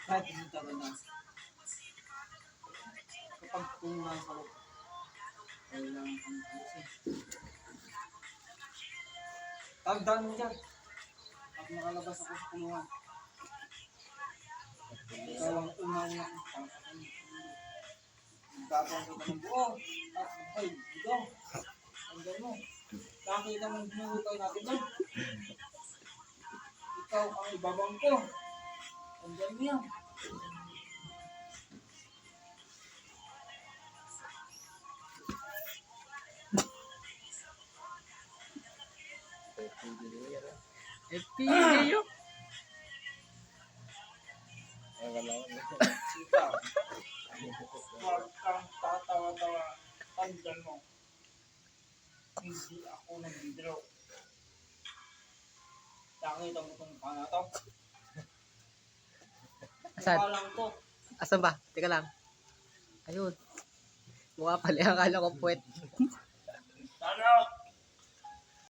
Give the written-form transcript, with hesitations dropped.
Kahit hindi tagal na. Kapag pumunang sa loob, kailangan kang alisin. Tagdaan mo dyan. Pag nakalabas ako sa kulungan. Ikaw ang una-una kong pangkatan. Gagawin ko ng buo. At ay, ikaw. Hanggang mo. Nakita mong hinulutay natin doon. Ikaw ang ibabang ko. Hanggang mo yan. FPJ yun. Ikaw. Huwag kang tatawa-tawa. Tandaan mo. Hindi ako nag-draw. Nakita mo itong mukha na to? Asan? Mukha lang to. Asan ba? Teka lang. Ayun. Mukha pala. Akala ko puwet. Sana